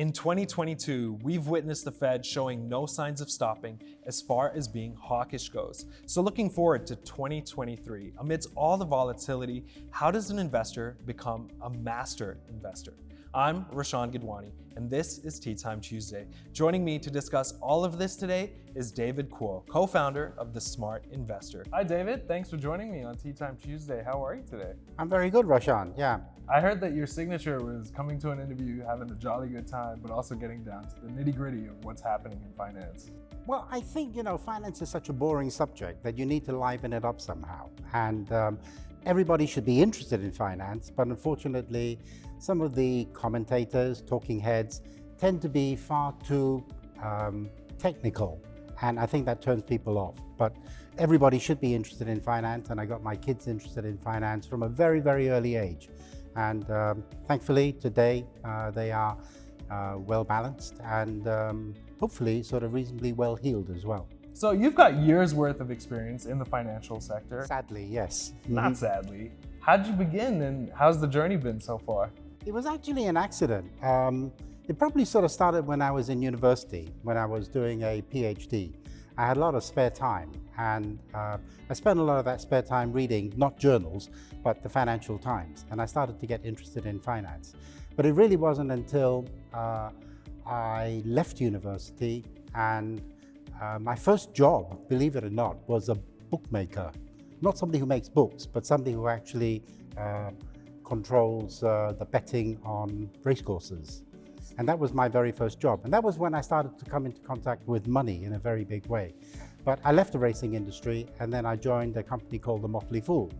In 2022, we've witnessed the Fed showing no signs of stopping as far as being hawkish goes. So looking forward to 2023, amidst all the volatility, how does an investor become a master investor? I'm Rashan Gidwani, and this is Teatime Tuesday. Joining me to discuss all of this today is David Kuo, co-founder of The Smart Investor. Hi David, thanks for joining me on Teatime Tuesday. How are you today? I'm very good, Rashan, yeah. I heard that your signature was coming to an interview, having a jolly good time, but also getting down to the nitty-gritty of what's happening in finance. Well, I think, finance is such a boring subject that you need to liven it up somehow. And everybody should be interested in finance, but unfortunately, some of the commentators, talking heads, tend to be far too technical. And I think that turns people off. But everybody should be interested in finance, and I got my kids interested in finance from a very, very early age. And thankfully, today, they are well balanced and hopefully sort of reasonably well heeled as well. So you've got years worth of experience in the financial sector. Sadly, yes. Not sadly. How'd you begin and how's the journey been so far? It was actually an accident. It probably sort of started when I was in university, when I was doing a PhD. I had a lot of spare time, and I spent a lot of that spare time reading, not journals, but the Financial Times, and I started to get interested in finance. But it really wasn't until I left university, and my first job, believe it or not, was a bookmaker. Not somebody who makes books, but somebody who actually controls the betting on racecourses. And that was my very first job. And that was when I started to come into contact with money in a very big way. But I left the racing industry and then I joined a company called The Motley Fool.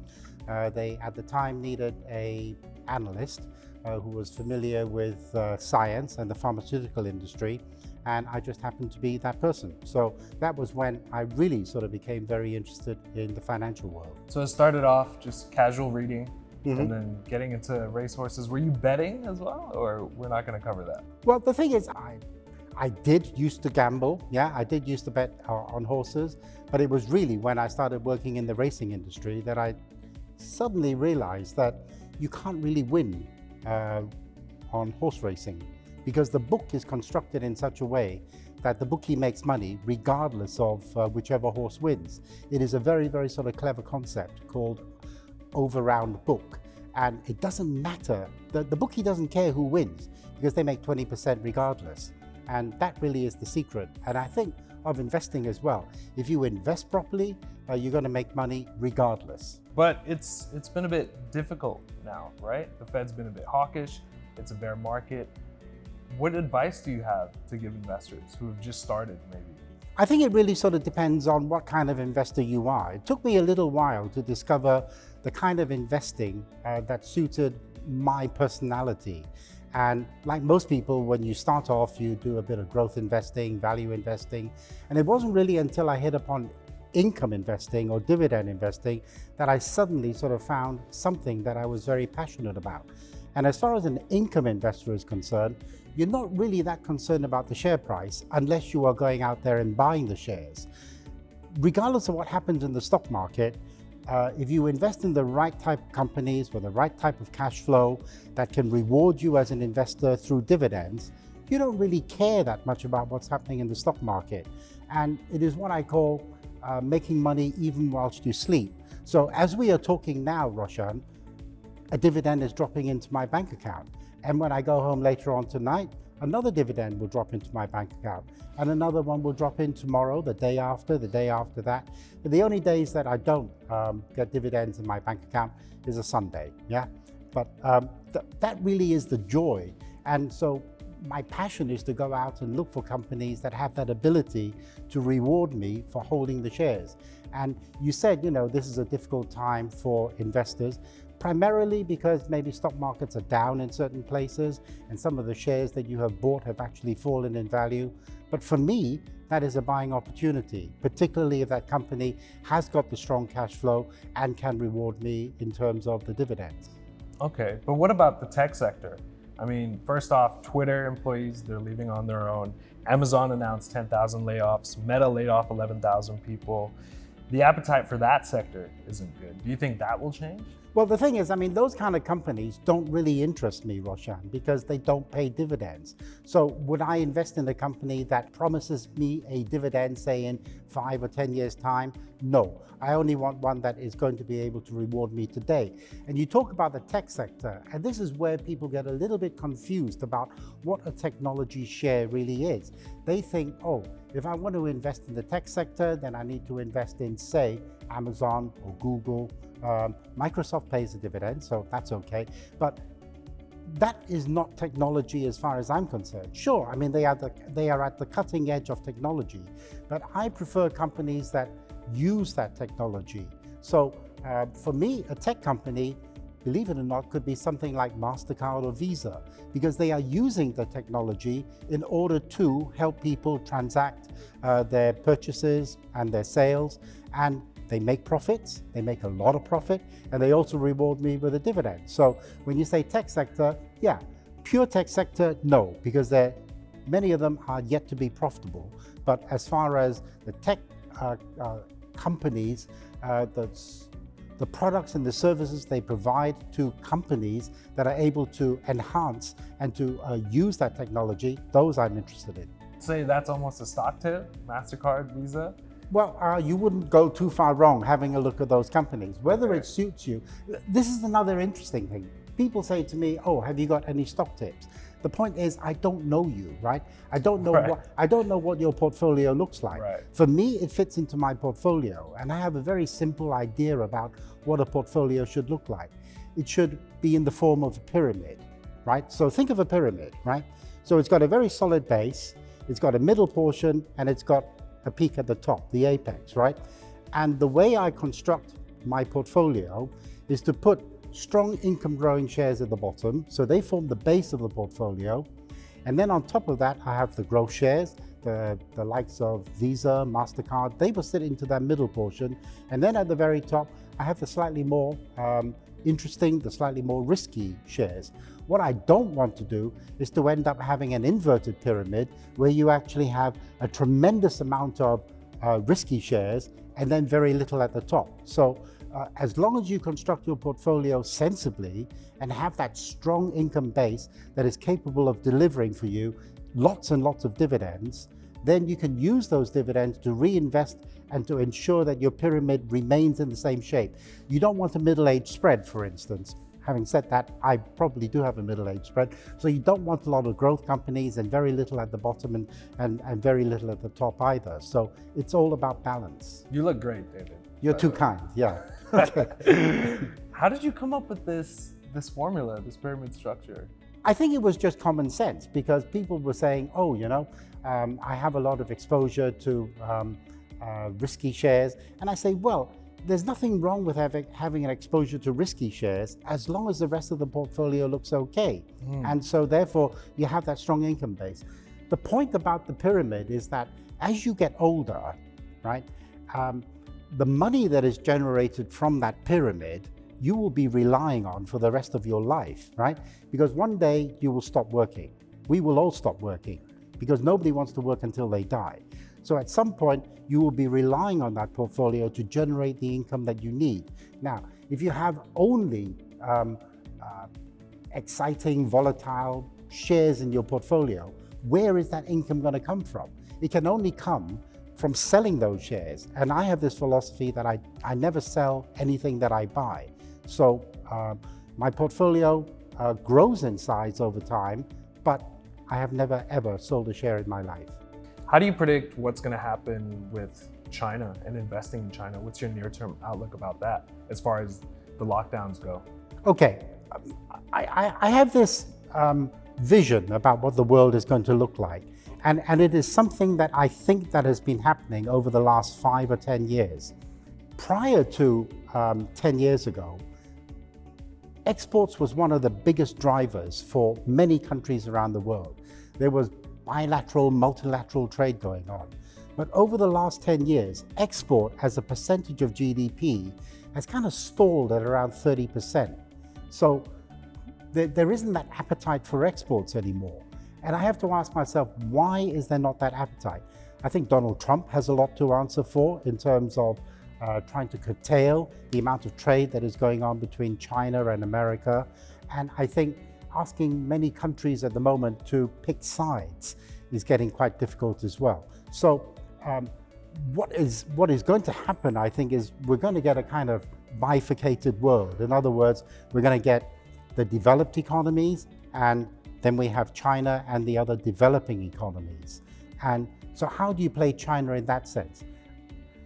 They, at the time, needed an analyst who was familiar with science and the pharmaceutical industry. And I just happened to be that person. So that was when I really sort of became very interested in the financial world. So it started off just casual reading. And then getting into racehorses. Were you betting as well, or we're not going to cover that? Well, the thing is, I did used to gamble. Yeah, I did used to bet on horses, but it was really when I started working in the racing industry that I suddenly realized that you can't really win on horse racing because the book is constructed in such a way that the bookie makes money regardless of whichever horse wins. It is a very, very sort of clever concept called over-round book, and it doesn't matter. The bookie doesn't care who wins because they make 20% regardless, and that really is the secret. And I think of investing as well. If you invest properly, you're going to make money regardless. But it's been a bit difficult now, right? The Fed's been a bit hawkish. It's a bear market. What advice do you have to give investors who have just started, maybe? I think it really sort of depends on what kind of investor you are. It took me a little while to discover the kind of investing that suited my personality. And like most people, when you start off, you do a bit of growth investing, value investing. And it wasn't really until I hit upon income investing or dividend investing that I suddenly sort of found something that I was very passionate about. And as far as an income investor is concerned, you're not really that concerned about the share price unless you are going out there and buying the shares. Regardless of what happens in the stock market, if you invest in the right type of companies with the right type of cash flow that can reward you as an investor through dividends, you don't really care that much about what's happening in the stock market. And it is what I call making money even whilst you sleep. So as we are talking now, Roshan, a dividend is dropping into my bank account. And when I go home later on tonight, another dividend will drop into my bank account. And another one will drop in tomorrow, the day after that. But the only days that I don't get dividends in my bank account is a Sunday, yeah? But that really is the joy. And so my passion is to go out and look for companies that have that ability to reward me for holding the shares. And you said, this is a difficult time for investors, primarily because maybe stock markets are down in certain places and some of the shares that you have bought have actually fallen in value. But for me, that is a buying opportunity, particularly if that company has got the strong cash flow and can reward me in terms of the dividends. Okay, but what about the tech sector? I mean, first off, Twitter employees, they're leaving on their own. Amazon announced 10,000 layoffs. Meta laid off 11,000 people. the appetite for that sector isn't good. Do you think that will change? Well, the thing is, I mean, those kind of companies don't really interest me, Roshan, because they don't pay dividends. So would I invest in a company that promises me a dividend, say in 5 or 10 years' time? No, I only want one that is going to be able to reward me today. And you talk about the tech sector, and this is where people get a little bit confused about what a technology share really is. They think, oh, if I want to invest in the tech sector, then I need to invest in, say, Amazon or Google. Microsoft pays a dividend, so that's okay. But that is not technology as far as I'm concerned. Sure, I mean, they are at the cutting edge of technology, but I prefer companies that use that technology. So for me, a tech company, believe it or not, could be something like MasterCard or Visa, because they are using the technology in order to help people transact their purchases and their sales, and they make profits, they make a lot of profit, and they also reward me with a dividend. So when you say tech sector, yeah, pure tech sector, no, because many of them are yet to be profitable. But as far as the tech companies, the products and the services they provide to companies that are able to enhance and to use that technology, those I'm interested in. Say that's almost a stock tip, MasterCard, Visa? Well, you wouldn't go too far wrong having a look at those companies, whether it suits you. This is another interesting thing. People say to me, oh, have you got any stock tips? The point is, I don't know you, right? I don't know what your portfolio looks like. Right. For me, it fits into my portfolio, and I have a very simple idea about what a portfolio should look like. It should be in the form of a pyramid, right? So think of a pyramid, right? So it's got a very solid base, it's got a middle portion, and it's got a peak at the top, the apex, right? And the way I construct my portfolio is to put strong income growing shares at the bottom, so they form the base of the portfolio. And then on top of that, I have the growth shares, the likes of Visa, MasterCard, they will sit into that middle portion. And then at the very top, I have the slightly more interesting, the slightly more risky shares. What I don't want to do is to end up having an inverted pyramid where you actually have a tremendous amount of risky shares and then very little at the top. So as long as you construct your portfolio sensibly and have that strong income base that is capable of delivering for you lots and lots of dividends, then you can use those dividends to reinvest and to ensure that your pyramid remains in the same shape. You don't want a middle-aged spread, for instance. Having said that, I probably do have a middle-aged spread. So you don't want a lot of growth companies and very little at the bottom and very little at the top either. So it's all about balance. You look great, David. You're too kind, yeah. How did you come up with this formula, this pyramid structure? I think it was just common sense, because people were saying, oh, you know, I have a lot of exposure to risky shares. And I say, well, there's nothing wrong with having an exposure to risky shares as long as the rest of the portfolio looks okay. And so therefore, you have that strong income base. The point about the pyramid is that as you get older, right, the money that is generated from that pyramid, you will be relying on for the rest of your life, right? Because one day you will stop working. We will all stop working because nobody wants to work until they die. So at some point, you will be relying on that portfolio to generate the income that you need. Now, if you have only exciting, volatile shares in your portfolio, where is that income going to come from? It can only come from selling those shares. And I have this philosophy that I never sell anything that I buy. So my portfolio grows in size over time, but I have never ever sold a share in my life. How do you predict what's going to happen with China and investing in China? What's your near-term outlook about that as far as the lockdowns go? Okay, I have this vision about what the world is going to look like. And it is something that I think that has been happening over the last 5 or 10 years. Prior to 10 years ago, exports was one of the biggest drivers for many countries around the world. There was bilateral, multilateral trade going on. But over the last 10 years, export as a percentage of GDP has kind of stalled at around 30%. So there isn't that appetite for exports anymore. And I have to ask myself, why is there not that appetite? I think Donald Trump has a lot to answer for in terms of trying to curtail the amount of trade that is going on between China and America. And I think asking many countries at the moment to pick sides is getting quite difficult as well. So what is going to happen, I think, is we're going to get a kind of bifurcated world. In other words, we're going to get the developed economies, and then we have China and the other developing economies. And so how do you play China in that sense?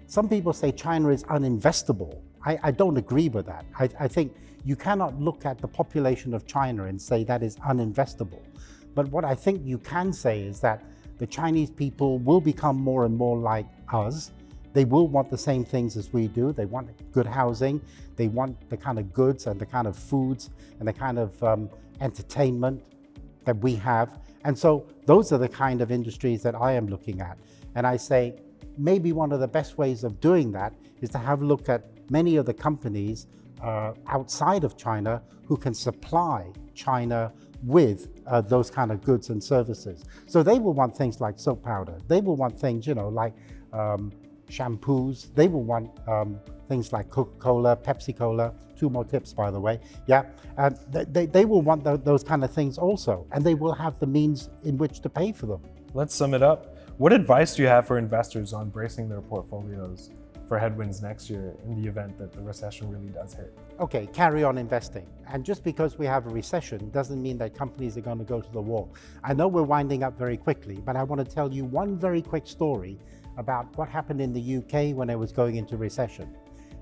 Some people say China is uninvestable. I don't agree with that. I think you cannot look at the population of China and say that is uninvestable. But what I think you can say is that the Chinese people will become more and more like us. They will want the same things as we do. They want good housing. They want the kind of goods and the kind of foods and the kind of entertainment that we have. And so those are the kind of industries that I am looking at. And I say, maybe one of the best ways of doing that is to have a look at many of the companies outside of China who can supply China with those kind of goods and services. So they will want things like soap powder. They will want things, like shampoos. They will want things like Coca-Cola, Pepsi-Cola. 2 more tips, by the way. Yeah, they will want those kind of things also, and they will have the means in which to pay for them. Let's sum it up. What advice do you have for investors on bracing their portfolios for headwinds next year in the event that the recession really does hit? Okay, carry on investing. And just because we have a recession doesn't mean that companies are going to go to the wall. I know we're winding up very quickly, but I want to tell you one very quick story about what happened in the UK when it was going into recession.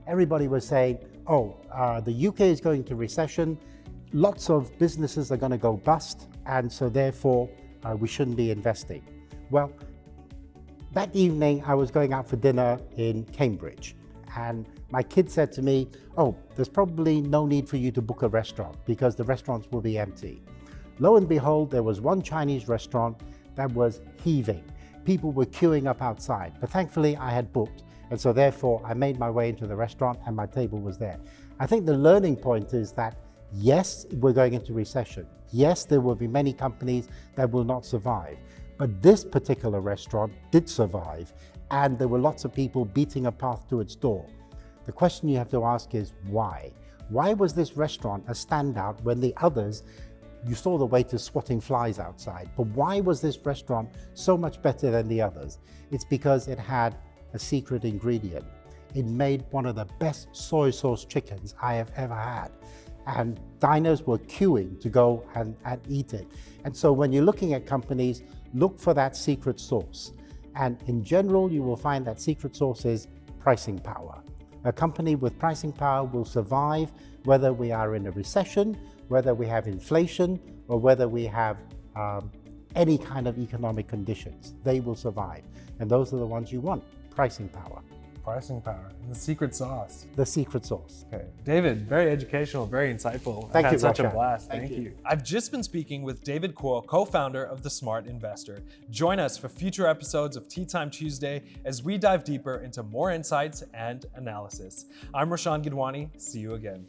Everybody was saying, the UK is going to recession, lots of businesses are going to go bust, and so therefore we shouldn't be investing. Well, that evening I was going out for dinner in Cambridge, and my kid said to me, there's probably no need for you to book a restaurant because the restaurants will be empty. Lo and behold, there was one Chinese restaurant that was heaving. People were queuing up outside, but thankfully I had booked. And so therefore I made my way into the restaurant and my table was there. I think the learning point is that yes, we're going into recession. Yes, there will be many companies that will not survive. But this particular restaurant did survive, and there were lots of people beating a path to its door. The question you have to ask is why? Why was this restaurant a standout when the others, you saw the waiters swatting flies outside, but why was this restaurant so much better than the others? It's because it had a secret ingredient. It made one of the best soy sauce chickens I have ever had. And diners were queuing to go and eat it. And so when you're looking at companies, look for that secret sauce. And in general, you will find that secret sauce is pricing power. A company with pricing power will survive whether we are in a recession, whether we have inflation, or whether we have any kind of economic conditions. They will survive. And those are the ones you want, pricing power. Pricing power, and the secret sauce. The secret sauce. Okay. David, very educational, very insightful. Thank I've you, had such a Roshan. blast. Thank Thank you. you. I've just been speaking with David Kuo, co-founder of The Smart Investor. Join us for future episodes of Teatime Tuesday as we dive deeper into more insights and analysis. I'm Roshan Gidwani. See you again.